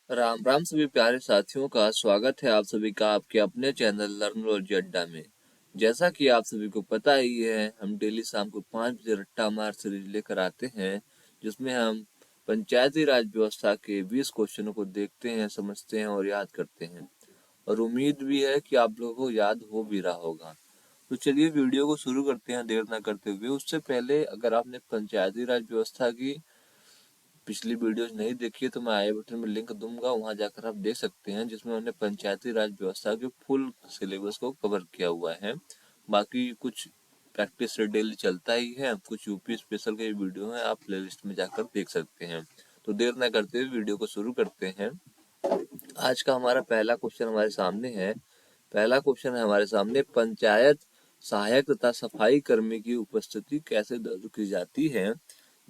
राम राम सभी प्यारे साथियों का स्वागत है आप सभी का आपके अपने चैनल लर्नोलॉजी अड्डा में। जैसा कि आप सभी को पता ही है, हम डेली शाम को 5 बजे रट्टा मार सीरीज लेकर आते हैं, जिसमें हम पंचायती राज व्यवस्था के 20 क्वेश्चनों को देखते हैं, समझते हैं और याद करते हैं। और उम्मीद भी है कि आप लोगों को याद हो भी रहा होगा। तो चलिए वीडियो को शुरू करते हैं देर न करते हुए। उससे पहले अगर आपने पंचायती राज व्यवस्था की पिछली वीडियोस नहीं देखी है तो मैं आई बटन में लिंक दूंगा, वहां जाकर आप देख सकते हैं, जिसमें हमने पंचायती राज व्यवस्था के फुल सिलेबस को कवर किया हुआ है। बाकी कुछ प्रैक्टिस से डेली चलता ही है, कुछ यूपी स्पेशल के वीडियो हैं, आप प्लेलिस्ट में जाकर देख सकते हैं। तो देर न करते हुए वीडियो को शुरू करते हैं। आज का हमारा पहला क्वेश्चन हमारे सामने है। पहला क्वेश्चन है हमारे सामने, पंचायत सहायक तथा सफाई कर्मी की उपस्थिति कैसे दर्ज की जाती है।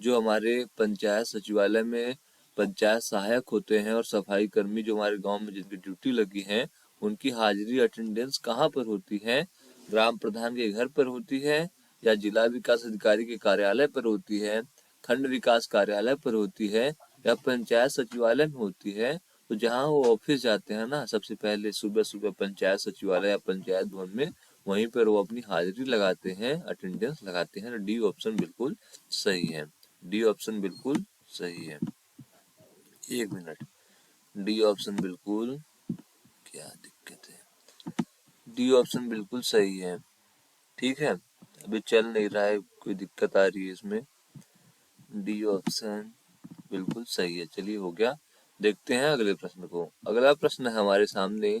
जो हमारे पंचायत सचिवालय में पंचायत सहायक होते हैं और सफाई कर्मी जो हमारे गांव में जिनकी ड्यूटी लगी है, उनकी हाजिरी अटेंडेंस कहाँ पर होती है? ग्राम प्रधान के घर पर होती है, या जिला विकास अधिकारी के कार्यालय पर होती है, खंड विकास कार्यालय पर होती है, या पंचायत सचिवालय में होती है? तो जहाँ वो ऑफिस जाते हैं ना, सबसे पहले सुबह सुबह पंचायत सचिवालय या पंचायत भवन में, वहीं पर वो अपनी हाजिरी लगाते हैं, अटेंडेंस लगाते हैं। तो डी ऑप्शन बिल्कुल सही है। डी ऑप्शन बिल्कुल सही है। एक मिनट, डी ऑप्शन बिल्कुल, क्या दिक्कत है? डी ऑप्शन बिल्कुल सही है। ठीक है, अभी चल नहीं रहा है, कोई दिक्कत आ रही है इसमें। डी ऑप्शन बिल्कुल सही है। चलिए, हो गया। देखते हैं अगले प्रश्न को। अगला प्रश्न है हमारे सामने,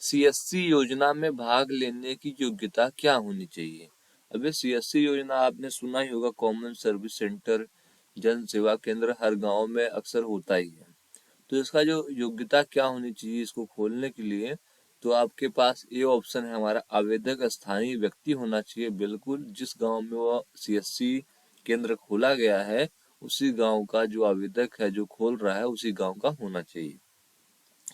सीएससी योजना में भाग लेने की योग्यता क्या होनी चाहिए? अबे सीएससी योजना आपने सुना ही होगा, कॉमन सर्विस सेंटर, जन सेवा केंद्र हर गांव में अक्सर होता ही है। तो इसका जो योग्यता क्या होनी चाहिए इसको खोलने के लिए, तो आपके पास ये ऑप्शन है हमारा, आवेदक स्थानीय व्यक्ति होना चाहिए। बिल्कुल, जिस गांव में वो सीएससी केंद्र खोला गया है, उसी गांव का जो आवेदक है, जो खोल रहा है, उसी गांव का होना चाहिए।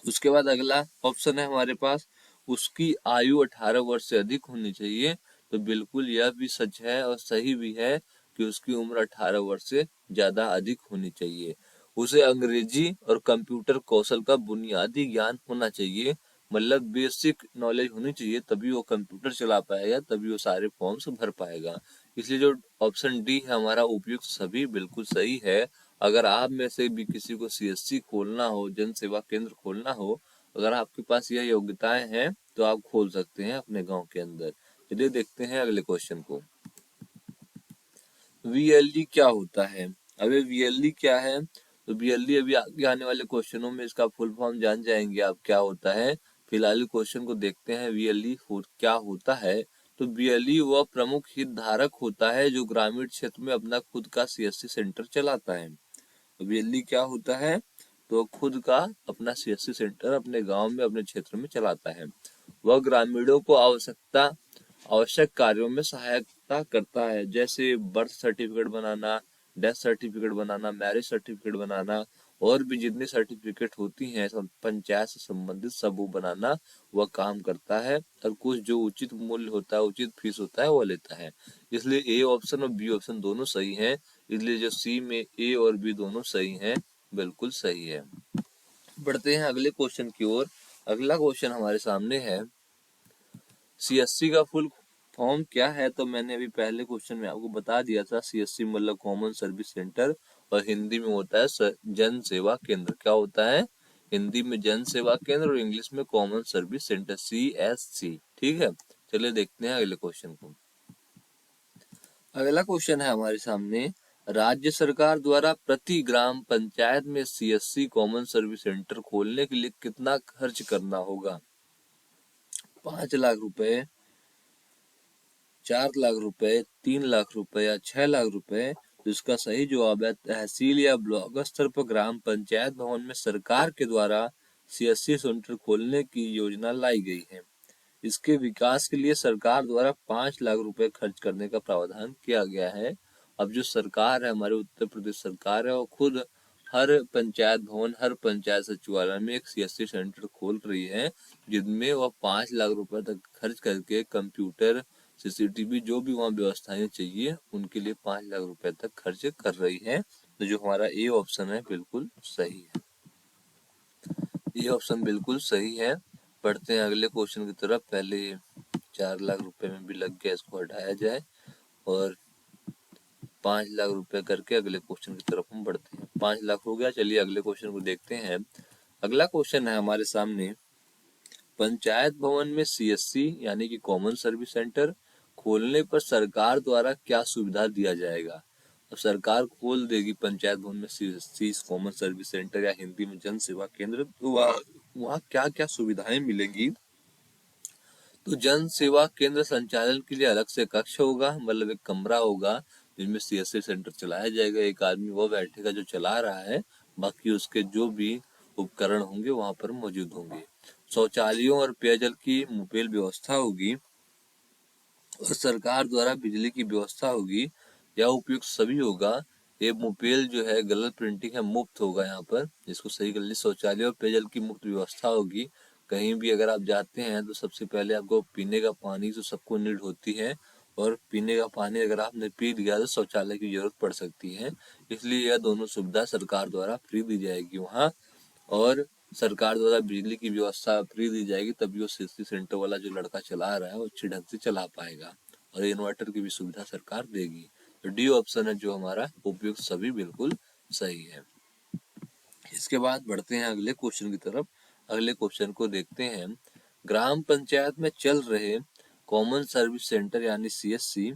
उसके बाद अगला ऑप्शन है हमारे पास, उसकी आयु 18 वर्ष से अधिक होनी चाहिए। तो बिल्कुल यह भी सच है और सही भी है कि उसकी उम्र 18 वर्ष से ज्यादा अधिक होनी चाहिए। उसे अंग्रेजी और कंप्यूटर कौशल का बुनियादी ज्ञान होना चाहिए, मतलब बेसिक नॉलेज होनी चाहिए, तभी वो कंप्यूटर चला पाएगा, तभी वो सारे फॉर्म्स भर पाएगा। इसलिए जो ऑप्शन डी है हमारा उपयुक्त सभी बिल्कुल सही है। अगर आप में से भी किसी को सीएससी खोलना हो, जन सेवा केंद्र खोलना हो, अगर आपके पास यह योग्यताएं हैं तो आप खोल सकते हैं अपने गांव के अंदर। चलिए देखते हैं अगले क्वेश्चन को। वीएलई क्या होता है? अबे वीएलई क्या है? तो वीएलई अभी आगे आने वाले क्वेश्चनों में इसका फुल फॉर्म जान जाएंगे आप क्या होता है। फिलहाल क्वेश्चन को देखते हैं, वीएलई क्या होता है। तो वीएलई वह प्रमुख हितधारक होता है जो ग्रामीण क्षेत्र में अपना खुद का सीएससी सेंटर चलाता है। वीएलई क्या होता है? तो खुद का अपना सीएससी सेंटर अपने गांव में, अपने क्षेत्र में चलाता है। वह ग्रामीणों को आवश्यक कार्यों में सहायता करता है, जैसे बर्थ सर्टिफिकेट बनाना, डेथ सर्टिफिकेट बनाना, मैरिज सर्टिफिकेट बनाना, और भी जितनी सर्टिफिकेट होती हैं पंचायत से संबंधित, सब वो बनाना वह काम करता है। और कुछ जो उचित मूल्य होता है, उचित फीस होता है, वो लेता है। इसलिए ए ऑप्शन और बी ऑप्शन दोनों सही हैं। इसलिए जो सी में ए और बी दोनों सही हैं, बिल्कुल सही है। बढ़ते हैं अगले क्वेश्चन की ओर। अगला क्वेश्चन हमारे सामने है, सीएससी का फुल फॉर्म क्या है? तो मैंने अभी पहले क्वेश्चन में आपको बता दिया था, सीएससी मतलब कॉमन सर्विस सेंटर, और हिंदी में होता है जन सेवा केंद्र। क्या होता है? हिंदी में जन सेवा केंद्र और इंग्लिश में कॉमन सर्विस सेंटर, सीएससी। ठीक है, चलिए देखते हैं अगले क्वेश्चन को। अगला क्वेश्चन है हमारे सामने, राज्य सरकार द्वारा प्रति ग्राम पंचायत में सीएससी कॉमन सर्विस सेंटर खोलने के लिए कितना खर्च करना होगा? 5 लाख रुपए, 4 लाख रुपए, 3 लाख रुपए या 6 लाख रुपए? तो इसका सही जवाब है, तहसील या ब्लॉक स्तर पर ग्राम पंचायत भवन में सरकार के द्वारा सीएससी सेंटर खोलने की योजना लाई गई है। इसके विकास के लिए सरकार द्वारा 5 लाख रुपए खर्च करने का प्रावधान किया गया है। अब जो सरकार है, हमारे उत्तर प्रदेश सरकार है, वो खुद हर पंचायत भवन, हर पंचायत सचिवालय में एक सीएससी सेंटर खोल रही है, जिनमें वह 5 लाख रुपए तक खर्च करके कंप्यूटर, सीसीटीवी, जो भी वहाँ व्यवस्थाएं चाहिए, उनके लिए 5 लाख रुपए तक खर्च कर रही है। तो जो हमारा ए ऑप्शन है बिल्कुल सही है। ये ऑप्शन बिल्कुल सही है। बढ़ते हैं अगले क्वेश्चन की तरफ। पहले 4 लाख रुपए में भी लग गया, इसको हटाया जाए और 5 लाख रुपए करके अगले क्वेश्चन की तरफ हम बढ़ते हैं। 5 लाख हो गया, चलिए अगले क्वेश्चन को देखते हैं। अगला क्वेश्चन है हमारे सामने, पंचायत भवन में सीएससी यानी कि कॉमन सर्विस सेंटर खोलने पर सरकार द्वारा क्या सुविधा दिया जाएगा। अब सरकार खोल देगी पंचायत भवन में सीएससी कॉमन सर्विस सेंटर या हिंदी में जन सेवा केंद्र, तो वहाँ क्या क्या सुविधाएं मिलेंगी। तो जन सेवा केंद्र संचालन के लिए अलग से कक्ष होगा, मतलब एक कमरा होगा जिसमें सीएससी सेंटर चलाया जाएगा। एक आदमी वो बैठेगा जो चला रहा है, बाकी उसके जो भी उपकरण होंगे वहां पर मौजूद होंगे। शौचालयों और पेयजल की मुफत व्यवस्था होगी और सरकार द्वारा बिजली की व्यवस्था होगी। यह उपयुक्त सभी होगा। ये मुपेल जो है गलत प्रिंटिंग है, मुफ्त होगा यहाँ पर, इसको सही कर लीजिए। शौचालय और पेयजल की मुफ्त व्यवस्था होगी। कहीं भी अगर आप जाते हैं तो सबसे पहले आपको पीने का पानी तो सबको नीड होती है, और पीने का पानी अगर आपने पी लिया तो शौचालय की जरूरत पड़ सकती है। इसलिए यह दोनों सुविधा सरकार द्वारा फ्री दी जाएगी वहाँ, और सरकार द्वारा बिजली की व्यवस्था फ्री दी जाएगी, तभी वो सीएससी सेंटर वाला जो लड़का चला रहा है वो अच्छे ढंग से चला पाएगा। और इन्वर्टर की भी सुविधा सरकार देगी। तो डी ऑप्शन है जो हमारा उपयुक्त सभी बिल्कुल सही है। इसके बाद बढ़ते हैं अगले क्वेश्चन की तरफ। अगले क्वेश्चन को देखते हैं। ग्राम पंचायत में चल रहे कॉमन सर्विस सेंटर यानी सीएससी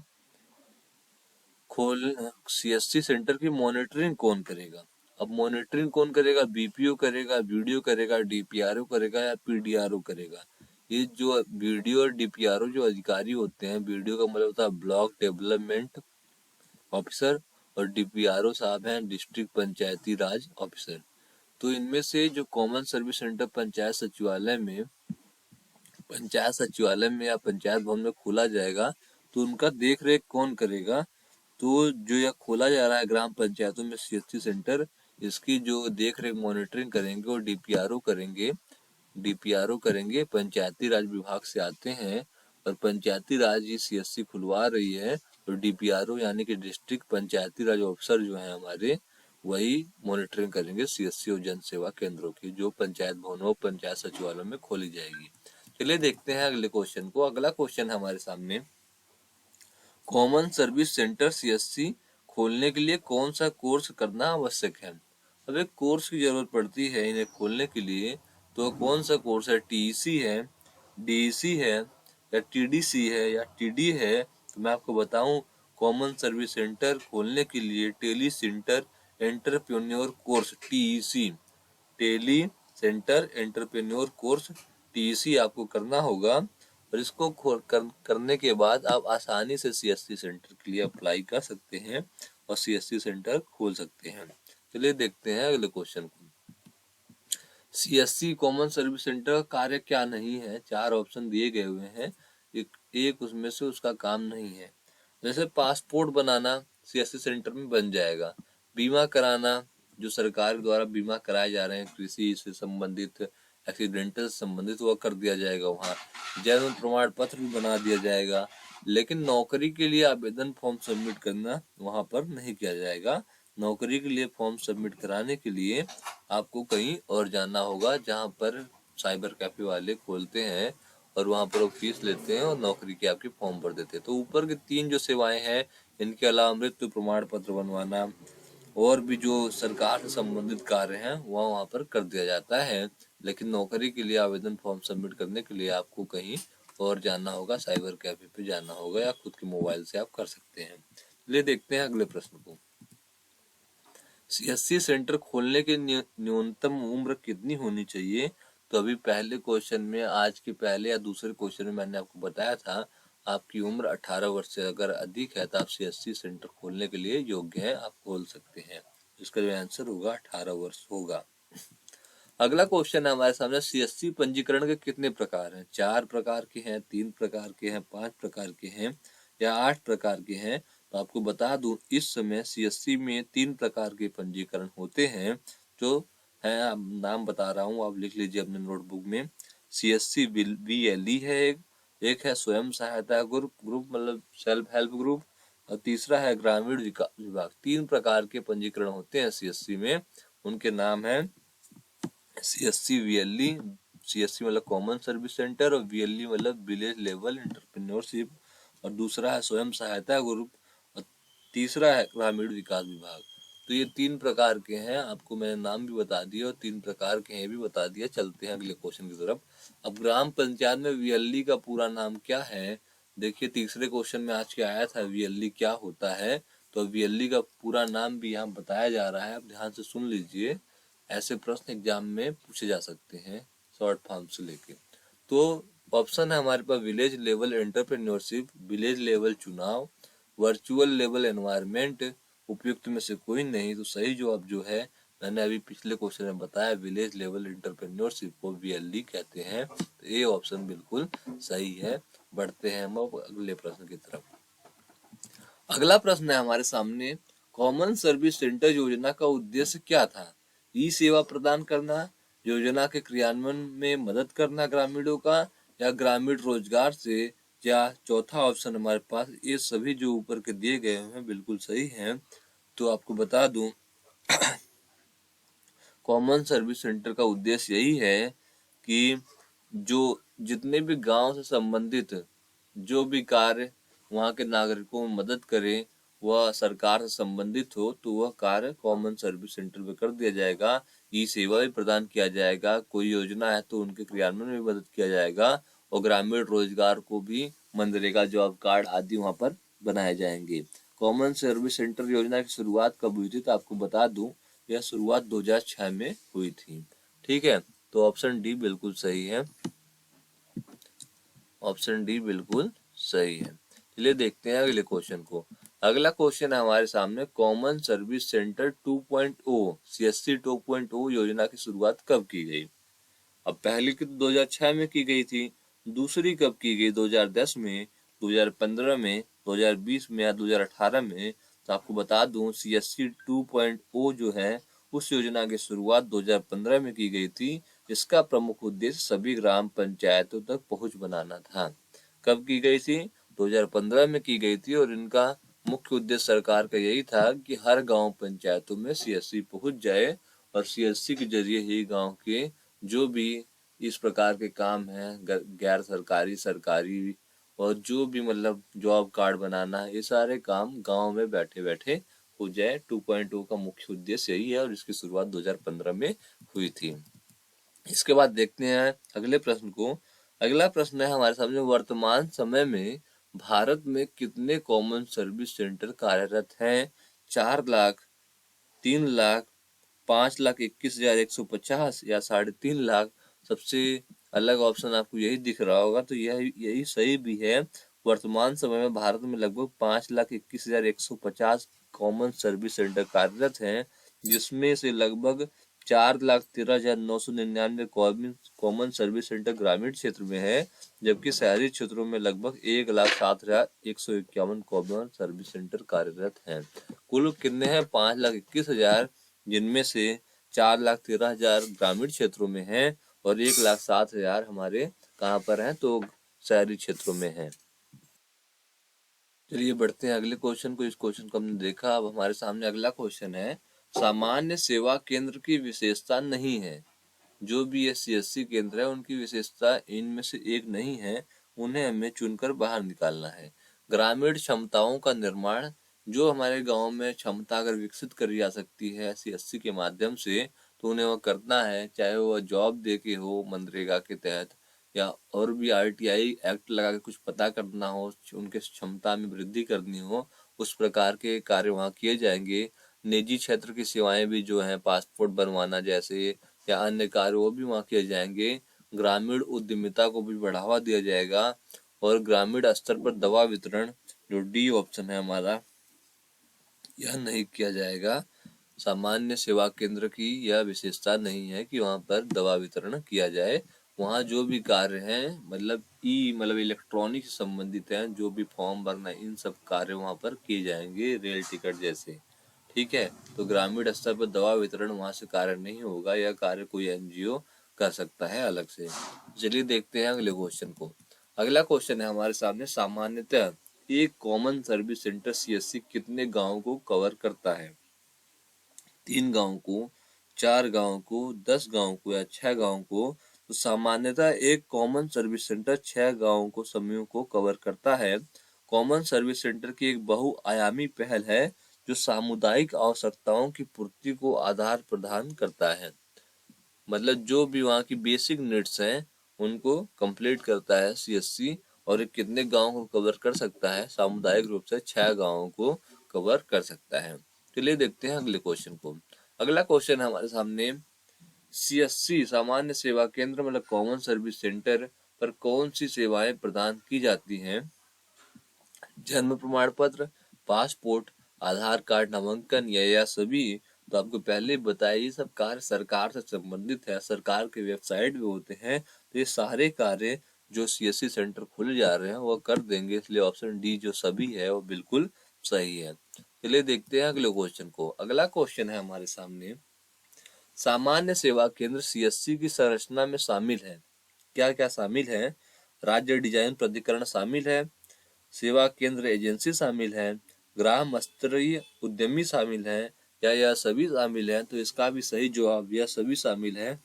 सीएससी सेंटर की मॉनिटरिंग कौन करेगा। अब मॉनिटरिंग कौन करेगा, बीपीओ करेगा, वीडियो करेगा, डीपीआरओ करेगा या पीडीआरओ करेगा। ये जो वीडियो और डीपीआरओ जो अधिकारी होते हैं, वीडियो का मतलब होता है ब्लॉक डेवलपमेंट ऑफिसर और डीपीआरओ साहब हैं डिस्ट्रिक्ट पंचायती राज ऑफिसर। तो इनमें से जो कॉमन सर्विस सेंटर पंचायत सचिवालय में या पंचायत भवन में खोला जाएगा, तो उनका देख रेख कौन करेगा। तो जो यह खोला जा रहा है ग्राम पंचायतों में सीएससी सेंटर, इसकी जो देख रेख मॉनिटरिंग करेंगे वो डीपीआरओ करेंगे, पंचायती राज विभाग से आते हैं। और पंचायती राज ये सीएससी खुलवा रही है, तो डीपीआरओ यानी कि डिस्ट्रिक्ट पंचायती राज ऑफिसर जो है हमारे, वही मॉनिटरिंग करेंगे सीएससी और जन सेवा केंद्रों की, जो पंचायत भवनों पंचायत सचिवालयों में खोली जाएगी। चलिए देखते हैं अगले क्वेश्चन को। अगला क्वेश्चन हमारे सामने, कॉमन सर्विस सेंटर सीएससी खोलने के लिए कौन सा कोर्स करना आवश्यक है। अब एक कोर्स की जरूरत पड़ती है इन्हें खोलने के लिए, तो कौन सा कोर्स है, टीईसी है, डीईसी है या टीडीसी है या टीडी है। तो मैं आपको बताऊं, कॉमन सर्विस सेंटर खोलने के लिए tele centre entrepreneur course TEC, tele centre entrepreneur course TEC आपको करना होगा। और इसको करने के बाद आप आसानी से सीएससी सेंटर के लिए अप्लाई कर सकते हैं और सीएससी सेंटर खोल सकते हैं। चलिए देखते हैं अगले क्वेश्चन को। सीएससी कॉमन सर्विस सेंटर का कार्य क्या नहीं है। 4 ऑप्शन दिए गए हुए हैं, एक उसमें से उसका काम नहीं है। जैसे पासपोर्ट बनाना सीएससी सेंटर में बन जाएगा, बीमा कराना, जो सरकार द्वारा बीमा कराए जा रहे हैं कृषि से संबंधित, एक्सीडेंटल से संबंधित, वह कर दिया जाएगा वहाँ। जन्म प्रमाण पत्र भी बना दिया जाएगा। लेकिन नौकरी के लिए आवेदन फॉर्म सबमिट करना वहाँ पर नहीं किया जाएगा। नौकरी के लिए फॉर्म सबमिट कराने के लिए आपको कहीं और जाना होगा, जहाँ पर साइबर कैफे वाले खोलते हैं और वहाँ पर वो फीस लेते हैं और नौकरी के आपके फॉर्म भर देते हैं। तो ऊपर की 3 जो सेवाएं हैं, इनके अलावा मृत्यु प्रमाण पत्र बनवाना और भी जो सरकार से संबंधित कार्य हैं वह वहाँ पर कर दिया जाता है। लेकिन नौकरी के लिए आवेदन फॉर्म सबमिट करने के लिए आपको कहीं और जाना होगा, साइबर कैफे पे जाना होगा या खुद के मोबाइल से आप कर सकते हैं। ले देखते हैं अगले प्रश्न को। सीएससी सेंटर खोलने की न्यूनतम उम्र कितनी होनी चाहिए। तो अभी पहले क्वेश्चन में, आज के पहले या दूसरे क्वेश्चन में मैंने आपको बताया था, आपकी उम्र 18 वर्ष से अगर अधिक है तो आप सीएससी सेंटर खोलने के लिए योग्य है, आप खोल सकते हैं। इसका जो आंसर होगा 18 वर्ष होगा। अगला क्वेश्चन है हमारे सामने, सीएससी पंजीकरण के कितने प्रकार हैं। 4 प्रकार के हैं, 3 प्रकार के हैं, 5 प्रकार के हैं या 8 प्रकार के हैं। तो आपको बता दूं, इस समय सीएससी में 3 प्रकार के पंजीकरण होते हैं, जो है, नाम बता रहा हूँ, आप लिख लीजिए अपने नोटबुक में। सीएससी बीएलई है, एक है स्वयं सहायता ग्रुप मतलब सेल्फ हेल्प ग्रुप, और तीसरा है ग्रामीण विकास विभाग। 3 प्रकार के पंजीकरण होते हैं सीएससी में, उनके नाम है CSC VLE, CSC मतलब कॉमन सर्विस सेंटर और VLE मतलब विलेज लेवल एंटरप्रेन्योरशिप, और दूसरा है स्वयं सहायता ग्रुप, और तीसरा है ग्रामीण विकास विभाग। तो ये 3 प्रकार के हैं, आपको मैंने नाम भी बता दिया और 3 प्रकार के हैं भी बता दिया। चलते हैं अगले क्वेश्चन की तरफ। अब ग्राम पंचायत में VLE का पूरा नाम क्या है? देखिए तीसरे क्वेश्चन में आज क्या आया था, VLE क्या होता है, तो VLE का पूरा नाम भी यहाँ बताया जा रहा है, आप ध्यान से सुन लीजिए। ऐसे प्रश्न एग्जाम में पूछे जा सकते हैं शॉर्ट फॉर्म से लेके। तो ऑप्शन है हमारे पास village level entrepreneurship, village level चुनाव, वर्चुअल लेवल एनवायरनमेंट, उपयुक्त में से कोई नहीं। तो सही जवाब जो है, मैंने अभी पिछले क्वेश्चन में बताया, विलेज लेवल एंटरप्रेन्योरशिप को VLE कहते हैं। तो ये ऑप्शन बिल्कुल सही है। बढ़ते हैं हम अब अगले प्रश्न की तरफ। अगला प्रश्न है हमारे सामने, कॉमन सर्विस सेंटर योजना का उद्देश्य क्या था? ई सेवा प्रदान करना, योजना के क्रियान्वयन में मदद करना ग्रामीणों का, या ग्रामीण रोजगार से, या चौथा ऑप्शन हमारे पास। ये सभी जो ऊपर के दिए गए हैं बिल्कुल सही हैं। तो आपको बता दूं, कॉमन सर्विस सेंटर का उद्देश्य यही है कि जो जितने भी गांव से संबंधित जो भी कार्य वहाँ के नागरिकों में मदद करे, वह सरकार से संबंधित हो, तो वह कार्य कॉमन सर्विस सेंटर में कर दिया जाएगा। ई सेवा भी प्रदान किया जाएगा, कोई योजना है तो उनके क्रियान्वयन में मदद किया जाएगा, और ग्रामीण रोजगार को भी मनरेगा जॉब कार्ड आदि वहाँ पर बनाए जाएंगे। कॉमन सर्विस सेंटर योजना की शुरुआत कब हुई थी, तो आपको बता दूं, यह शुरुआत 2006 में हुई थी। ठीक है, तो ऑप्शन डी बिल्कुल सही है। ऑप्शन डी बिल्कुल सही है। चलिए देखते हैं अगले क्वेश्चन को। अगला क्वेश्चन है हमारे सामने, कॉमन सर्विस सेंटर 2.0 CSC 2.0 योजना की शुरुआत कब की गई? अब पहली की 2006 में की गई थी, दूसरी कब की गई? 2010 में, 2015 में, 2020 में, या 2018 में? तो आपको बता दूं, CSC 2.0 जो है उस योजना की शुरुआत 2015 में की गई थी। इसका प्रमुख उद्देश्य सभी ग्राम पंचायतों तक पहुंच बनाना था। कब की गई थी? 2015 में की गई थी, और इनका मुख्य उद्देश्य सरकार का यही था कि हर गांव पंचायतों में CSC पहुंच जाए, और CSC के जरिए ही गांव के जो भी इस प्रकार के काम हैं, गैर सरकारी, सरकारी, और जो भी मतलब जॉब कार्ड बनाना है, ये सारे काम गांव में बैठे बैठे हो जाए। 2.0 का मुख्य उद्देश्य यही है, और इसकी शुरुआत 2015 में हुई थी। इसके बाद देखते हैं अगले प्रश्न को। अगला प्रश्न है हमारे सामने, वर्तमान समय में भारत में कितने कॉमन सर्विस सेंटर कार्यरत हैं? 4 लाख, 3 लाख, 5,21,150, या 3.5 लाख? सबसे अलग ऑप्शन आपको यही दिख रहा होगा, तो यही सही भी है। वर्तमान समय में भारत में लगभग 5,21,150 कॉमन सर्विस सेंटर कार्यरत हैं, जिसमें से लगभग 4,13,999 कॉमन सर्विस सेंटर ग्रामीण क्षेत्र में है, जबकि शहरी क्षेत्रों में लगभग 1,07,151 कॉमन सर्विस सेंटर कार्यरत हैं। कुल कितने हैं? 5,21,000, जिनमें से 4,13,000 ग्रामीण क्षेत्रों में हैं, और 1,07,000 हमारे कहाँ पर हैं? तो शहरी क्षेत्रों में हैं। चलिए बढ़ते हैं अगले क्वेश्चन को। इस क्वेश्चन को हमने देखा, अब हमारे सामने अगला क्वेश्चन है, सामान्य सेवा केंद्र की विशेषता नहीं है। जो भी ये CSC केंद्र है उनकी विशेषता इनमें से एक नहीं है, उन्हें हमें चुनकर बाहर निकालना है। ग्रामीण क्षमताओं का निर्माण, जो हमारे गांव में क्षमता अगर विकसित करी जा सकती है CSC के माध्यम से, तो उन्हें वह करना है, चाहे वह जॉब दे के हो मनरेगा के तहत, या और भी RTI एक्ट लगा के कुछ पता करना हो, उनके क्षमता में वृद्धि करनी हो, उस प्रकार के कार्य वहाँ किए जाएंगे। निजी क्षेत्र की सेवाएं भी जो है, पासपोर्ट बनवाना जैसे, या अन्य कार्य, वो भी वहाँ किए जाएंगे। ग्रामीण उद्यमिता को भी बढ़ावा दिया जाएगा, और ग्रामीण स्तर पर दवा वितरण, जो डी ऑप्शन है हमारा, यह नहीं किया जाएगा। सामान्य सेवा केंद्र की यह विशेषता नहीं है कि वहाँ पर दवा वितरण किया जाए। वहाँ जो भी कार्य हैं, मतलब इलेक्ट्रॉनिक से संबंधित हैं, जो भी फॉर्म भरना, इन सब कार्य वहाँ पर किए जाएंगे, रेल टिकट जैसे। ठीक है, तो ग्रामीण स्तर पर दवा वितरण वहाँ से कार्य नहीं होगा, यह कार्य कोई NGO कर सकता है अलग से। चलिए देखते हैं अगले क्वेश्चन को। अगला क्वेश्चन है हमारे सामने, सामान्यतः एक कॉमन सर्विस सेंटर CSC कितने गाँव को कवर करता है? 3 गाँव को, 4 गांव को, 10 गांव को या 6 गांव को, तो सामान्यतः एक कॉमन सर्विस सेंटर 6 गांवों को समूह को कवर करता है। कॉमन सर्विस सेंटर की एक बहुआयामी पहल है जो सामुदायिक आवश्यकताओं की पूर्ति को आधार प्रदान करता है। मतलब जो भी वहाँ की बेसिक नीड्स हैं उनको कंप्लीट करता है सीएससी, और ये कितने गाँव को कवर कर सकता है? सामुदायिक रूप से 6 गाँवों को कवर कर सकता है। चलिए देखते हैं अगले क्वेश्चन को। अगला क्वेश्चन है हमारे सामने, सीएससी सामान्य सेवा केंद्र मतलब कॉमन सर्विस सेंटर पर कौन सी सेवाएं प्रदान की जाती हैं? जन्म प्रमाण पत्र, पासपोर्ट, आधार कार्ड, नामांकन या सभी? तो आपको पहले ही बताया ये सब कार्य सरकार से संबंधित है, सरकार के वेबसाइट पे होते हैं। तो ये सारे कार्य जो सीएससी सेंटर खुले जा रहे हैं वो कर देंगे, इसलिए ऑप्शन डी जो सभी है वो बिल्कुल सही है। चलिए देखते हैं अगले क्वेश्चन को। अगला क्वेश्चन है हमारे सामने, सामान्य सेवा केंद्र सीएससी की संरचना में शामिल है। क्या क्या शामिल है? राज्य डिजाइन प्राधिकरण शामिल है, सेवा केंद्र एजेंसी शामिल है, ग्राम स्तरीय उद्यमी शामिल है, या यह सभी शामिल है? तो इसका भी सही जवाब यह सभी शामिल है।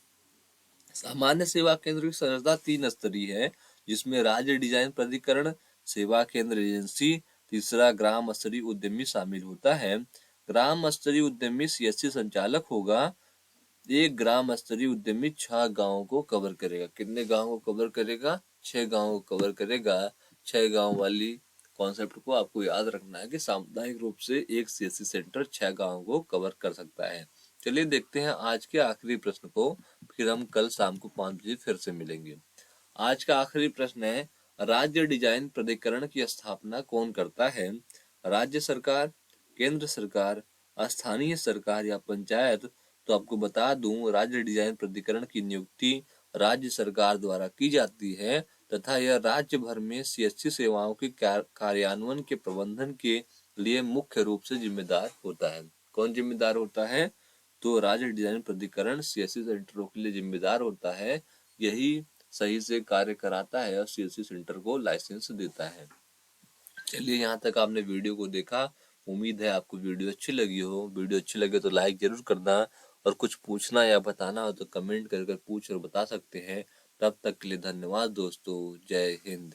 सामान्य सेवा केंद्र की संरचना 3 स्तरीय है, जिसमें राज्य डिजाइन प्राधिकरण, सेवा केंद्र एजेंसी, तीसरा ग्राम स्तरीय उद्यमी शामिल होता है। ग्राम स्तरीय उद्यमी सीएससी संचालक होगा। एक ग्राम स्तरीय उद्यमी 6 गांवों को कवर करेगा। कितने गांवों को कवर करेगा? 6 गांवों को कवर करेगा। 6 गांव वाली कॉन्सेप्ट को आपको याद रखना है कि सामुदायिक रूप से एक सीएससी सेंटर 6 गांवों को कवर कर सकता है। चलिए देखते हैं आज के आखिरी प्रश्न को, फिर हम कल शाम को 5 बजे फिर से मिलेंगे। आज का आखिरी प्रश्न है, राज्य डिजाइन प्राधिकरण की स्थापना कौन करता है? राज्य सरकार, केंद्र सरकार, स्थानीय सरकार या पंचायत? तो आपको बता दूं, राज्य डिजाइन प्राधिकरण की नियुक्ति राज्य सरकार द्वारा की जाती है तथा यह राज्य भर में सीएससी सेवाओं के कार्यान्वयन के प्रबंधन के लिए मुख्य रूप से जिम्मेदार होता है। कौन जिम्मेदार होता है? तो राज्य डिजाइन प्राधिकरण सीएससी सेंटरों के लिए जिम्मेदार होता है। यही सही से कार्य कराता है और सीएससी सेंटर को लाइसेंस देता है। चलिए यहाँ तक आपने वीडियो को देखा, उम्मीद है आपको वीडियो अच्छी लगी हो। वीडियो अच्छी लगे तो लाइक जरूर करना, और कुछ पूछना या बताना हो तो कमेंट कर पूछ और बता सकते हैं। तब तक के लिए धन्यवाद दोस्तों, जय हिंद।